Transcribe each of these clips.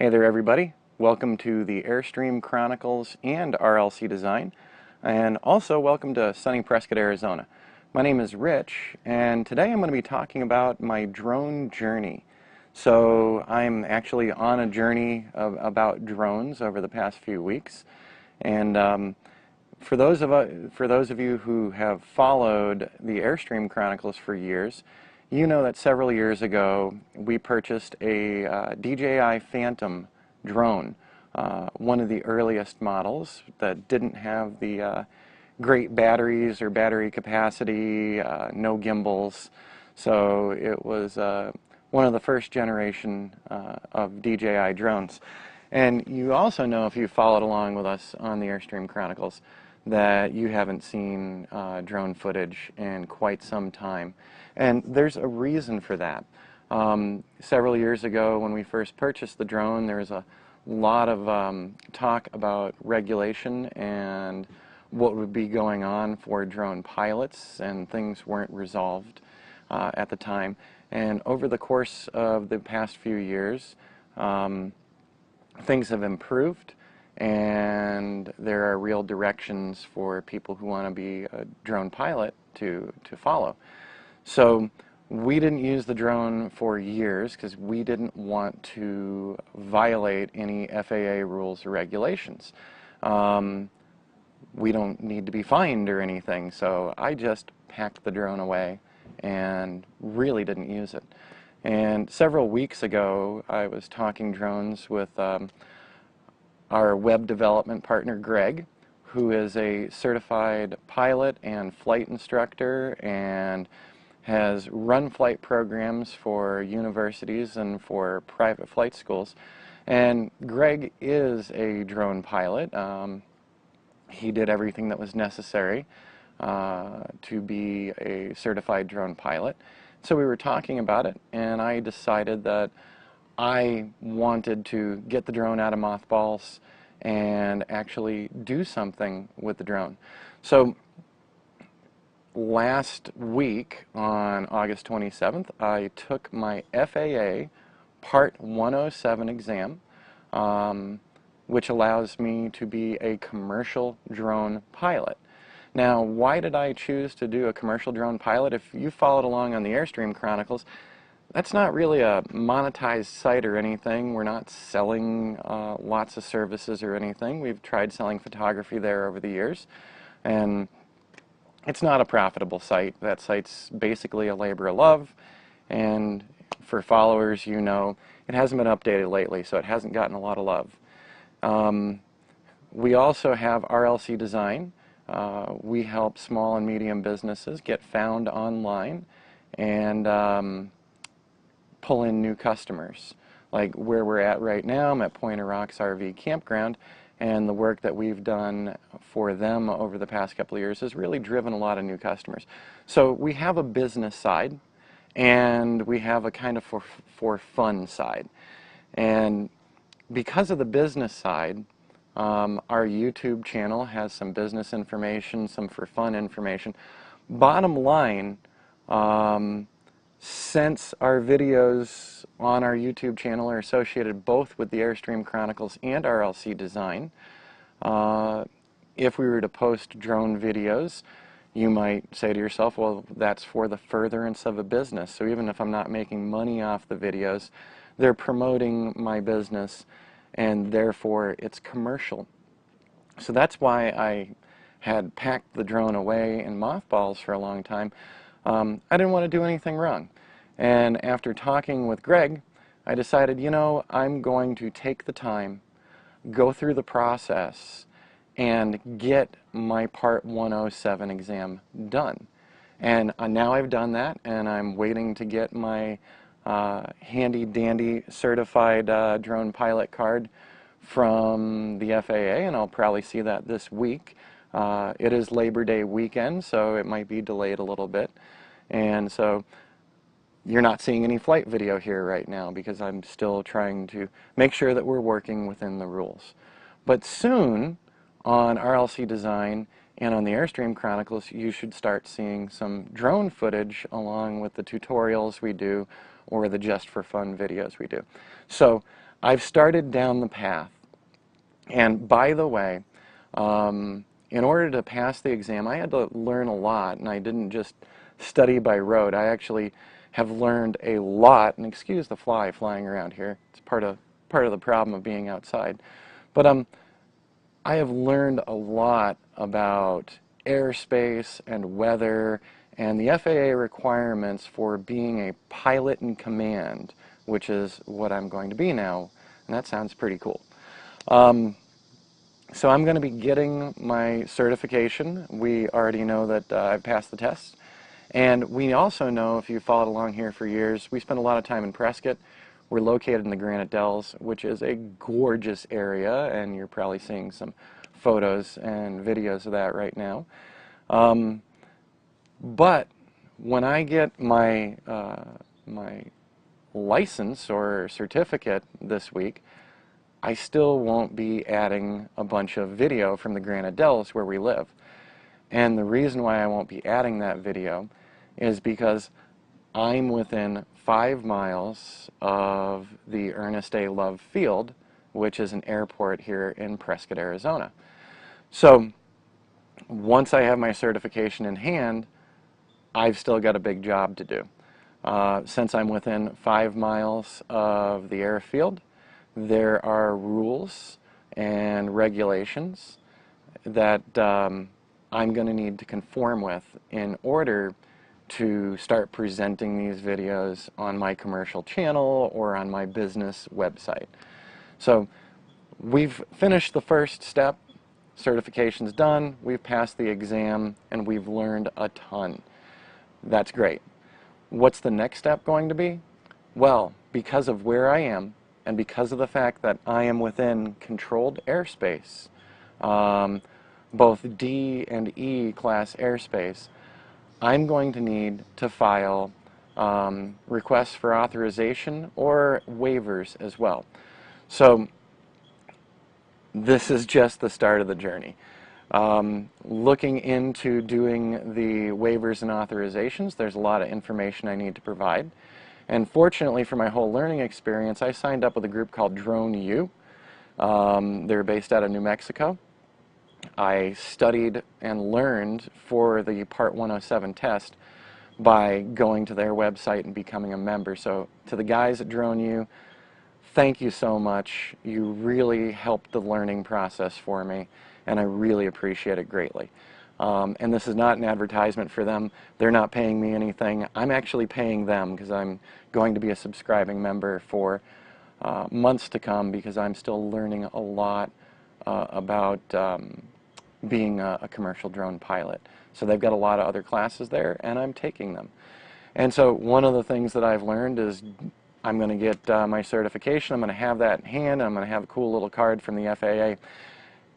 Hey there everybody, welcome to the Airstream Chronicles and RLC Design, and also welcome to sunny Prescott, Arizona. My name is Rich, and today I'm going to be talking about my drone journey. So I'm actually on a journey about drones over the past few weeks, and for those of you who have followed the Airstream Chronicles for years, you know that several years ago we purchased a DJI Phantom drone, one of the earliest models that didn't have the great batteries or battery capacity, no gimbals. So it was one of the first generation of DJI drones. And you also know, if you followed along with us on the Airstream Chronicles, that you haven't seen drone footage in quite some time. And there's a reason for that. Several years ago when we first purchased the drone, there was a lot of talk about regulation and what would be going on for drone pilots, and things weren't resolved at the time. And over the course of the past few years, things have improved, and there are real directions for people who want to be a drone pilot to follow. So we didn't use the drone for years because we didn't want to violate any FAA rules or regulations. We don't need to be fined or anything, so I just packed the drone away and really didn't use it. And several weeks ago I was talking drones with our web development partner Greg, who is a certified pilot and flight instructor and has run flight programs for universities and for private flight schools. And Greg is a drone pilot. He did everything that was necessary to be a certified drone pilot. So we were talking about it, and I decided that I wanted to get the drone out of mothballs and actually do something with the drone. So last week on August 27th, I took my FAA Part 107 exam, which allows me to be a commercial drone pilot. Now, why did I choose to do a commercial drone pilot? If you followed along on the Airstream Chronicles, that's not really a monetized site or anything. We're not selling lots of services or anything. We've tried selling photography there over the years, and it's not a profitable site. That site's basically a labor of love, and for followers, you know, it hasn't been updated lately, so it hasn't gotten a lot of love. We also have RLC Design. We help small and medium businesses get found online and pull in new customers. Like where we're at right now, I'm at Pointer Rocks RV Campground, and the work that we've done for them over the past couple of years has really driven a lot of new customers. So we have a business side, and we have a kind of for fun side. And because of the business side, our YouTube channel has some business information, some for fun information. Bottom line, since our videos on our YouTube channel are associated both with the Airstream Chronicles and RLC Design, if we were to post drone videos, you might say to yourself, well, that's for the furtherance of a business. So even if I'm not making money off the videos, they're promoting my business, and therefore it's commercial. So that's why I had packed the drone away in mothballs for a long time. I didn't want to do anything wrong. And after talking with Greg, I decided, you know, I'm going to take the time, go through the process, and get my Part 107 exam done. And now I've done that, and I'm waiting to get my handy-dandy certified drone pilot card from the FAA, and I'll probably see that this week. It is Labor Day weekend, so it might be delayed a little bit. And so you're not seeing any flight video here right now because I'm still trying to make sure that we're working within the rules. But soon, on RLC Design and on the Airstream Chronicles, you should start seeing some drone footage along with the tutorials we do or the just for fun videos we do. So I've started down the path. And by the way, in order to pass the exam, I had to learn a lot, and I didn't just study by rote. I actually have learned a lot, and excuse the fly flying around here. It's part of the problem of being outside. But I have learned a lot about airspace and weather and the FAA requirements for being a pilot in command, which is what I'm going to be now, and that sounds pretty cool. So I'm going to be getting my certification. We already know that I've passed the tests. And we also know, if you followed along here for years, we spend a lot of time in Prescott. We're located in the Granite Dells, which is a gorgeous area, and you're probably seeing some photos and videos of that right now. But when I get my, my license or certificate this week, I still won't be adding a bunch of video from the Granite Dells where we live. And the reason why I won't be adding that video is because I'm within 5 miles of the Ernest A. Love Field, which is an airport here in Prescott, Arizona. So once I have my certification in hand, I've still got a big job to do. Since I'm within 5 miles of the airfield, there are rules and regulations that I'm going to need to conform with in order to start presenting these videos on my commercial channel or on my business website. So we've finished the first step, certification's done, we've passed the exam, and we've learned a ton. That's great. What's the next step going to be? Well, because of where I am, and because of the fact that I am within controlled airspace, both D and E class airspace, I'm going to need to file requests for authorization or waivers as well. So this is just the start of the journey. Looking into doing the waivers and authorizations, there's a lot of information I need to provide. And fortunately for my whole learning experience, I signed up with a group called Drone U. They're based out of New Mexico. I studied and learned for the Part 107 test by going to their website and becoming a member. So to the guys at Drone U, thank you so much. You really helped the learning process for me, and I really appreciate it greatly. And this is not an advertisement for them. They're not paying me anything. I'm actually paying them because I'm going to be a subscribing member for months to come, because I'm still learning a lot about being a commercial drone pilot. So they've got a lot of other classes there, and I'm taking them. And so one of the things that I've learned is I'm going to get my certification. I'm going to have that in hand. I'm going to have a cool little card from the FAA.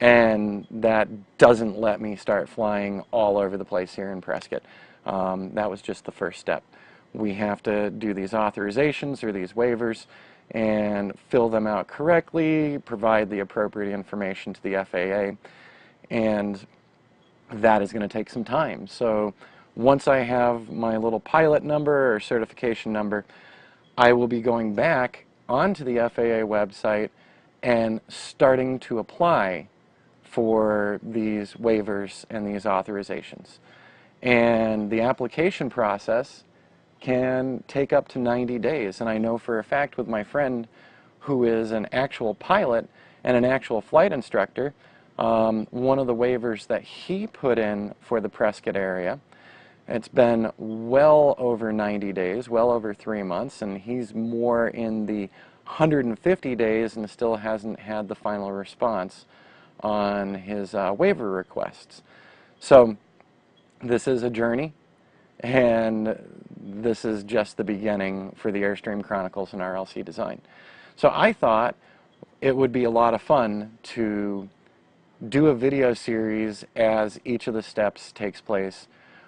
And that doesn't let me start flying all over the place here in Prescott. That was just the first step. We have to do these authorizations or these waivers and fill them out correctly, provide the appropriate information to the FAA, and that is going to take some time. So once I have my little pilot number or certification number, I will be going back onto the FAA website and starting to apply for these waivers and these authorizations. And the application process can take up to 90 days. And I know for a fact with my friend who is an actual pilot and an actual flight instructor, one of the waivers that he put in for the Prescott area, it's been well over 90 days, well over 3 months, and he's more in the 150 days and still hasn't had the final response on his waiver requests. So this is a journey, and this is just the beginning for the Airstream Chronicles and RLC Design. So I thought it would be a lot of fun to do a video series as each of the steps takes place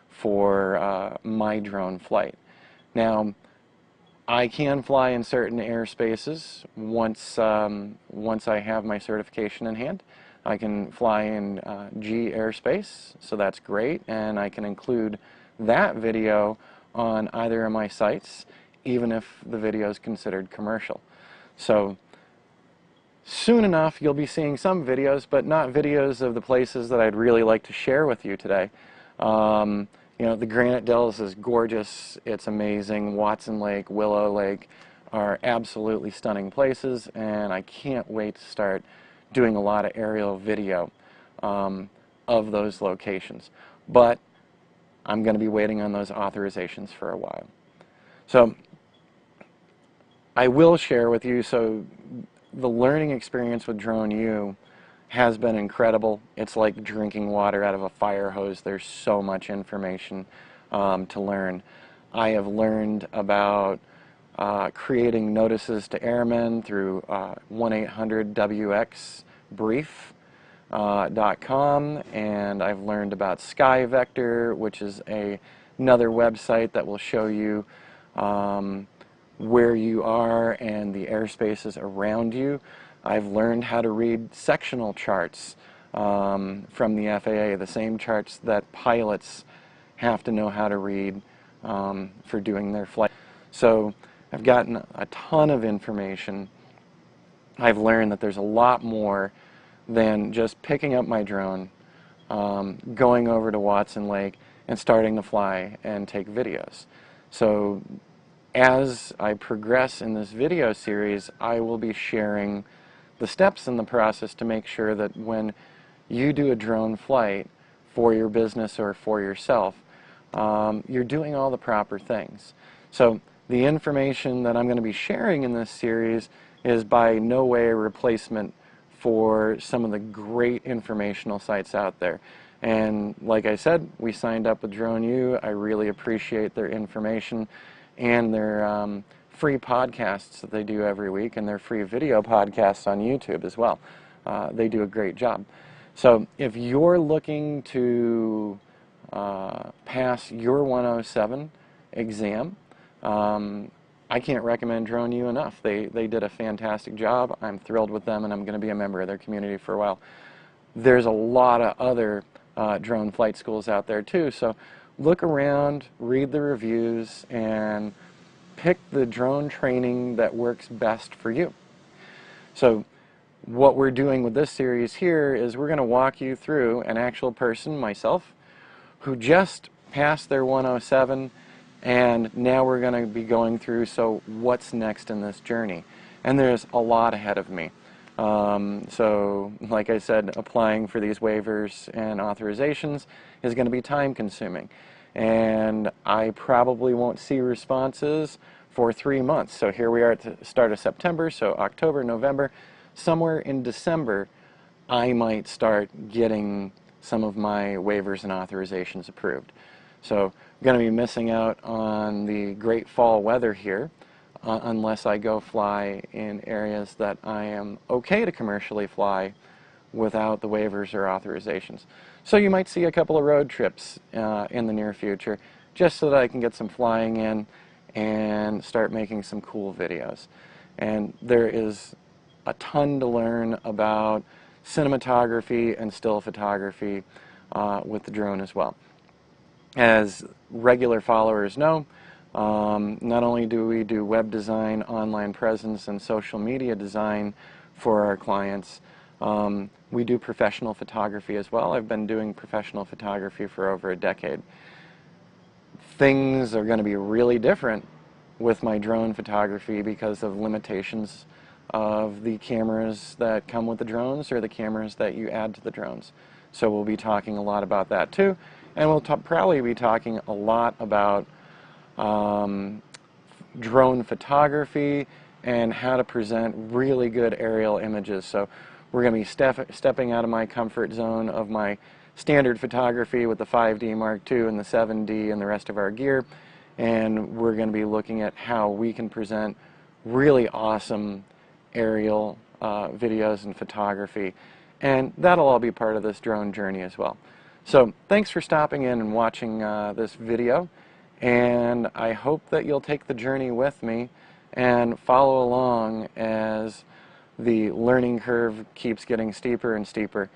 for my drone flight. Now, I can fly in certain airspaces once I have my certification in hand. I can fly in G airspace, so that's great, and I can include that video on either of my sites, even if the video is considered commercial. So soon enough you'll be seeing some videos, but not videos of the places that I'd really like to share with you today. You know, the Granite Dells is gorgeous, it's amazing. Watson Lake, Willow Lake are absolutely stunning places, and I can't wait to start doing a lot of aerial video of those locations. But I'm going to be waiting on those authorizations for a while. So I will share with you, so the learning experience with Drone U has been incredible. It's like drinking water out of a fire hose. There's so much information to learn. I have learned about creating notices to airmen through 1-800-WX-BRIEF.com, and I've learned about SkyVector, which is another website that will show you where you are and the airspaces around you. I've learned how to read sectional charts from the FAA, the same charts that pilots have to know how to read for doing their flight. So I've gotten a ton of information. I've learned that there's a lot more than just picking up my drone, going over to Watson Lake and starting to fly and take videos. So as I progress in this video series, I will be sharing the steps in the process to make sure that when you do a drone flight for your business or for yourself, you're doing all the proper things. So the information that I'm going to be sharing in this series is by no way a replacement for some of the great informational sites out there. And like I said, we signed up with Drone U. I really appreciate their information and their free podcasts that they do every week, and their free video podcasts on YouTube as well. They do a great job. So if you're looking to pass your 107 exam, I can't recommend Drone U enough. They did a fantastic job. I'm thrilled with them, and I'm going to be a member of their community for a while. There's a lot of other drone flight schools out there too, so look around, read the reviews, and pick the drone training that works best for you. So what we're doing with this series here is we're going to walk you through an actual person, myself, who just passed their 107, and now we're going to be going through, so what's next in this journey? And there's a lot ahead of me. So like I said, applying for these waivers and authorizations is going to be time consuming, and I probably won't see responses for 3 months. So here we are at the start of September, so October, November, somewhere in December I might start getting some of my waivers and authorizations approved. So I'm going to be missing out on the great fall weather here unless I go fly in areas that I am okay to commercially fly without the waivers or authorizations. So you might see a couple of road trips in the near future, just so that I can get some flying in and start making some cool videos. And there is a ton to learn about cinematography and still photography with the drone as well. As regular followers know, not only do we do web design, online presence, and social media design for our clients, we do professional photography as well. I've been doing professional photography for over a decade. Things are going to be really different with my drone photography because of limitations of the cameras that come with the drones or the cameras that you add to the drones. So we'll be talking a lot about that too, and we'll probably be talking a lot about drone photography and how to present really good aerial images. So we're going to be stepping out of my comfort zone of my standard photography with the 5D Mark II and the 7D and the rest of our gear, and we're going to be looking at how we can present really awesome aerial videos and photography, and that'll all be part of this drone journey as well. So thanks for stopping in and watching this video, and I hope that you'll take the journey with me and follow along as the learning curve keeps getting steeper and steeper,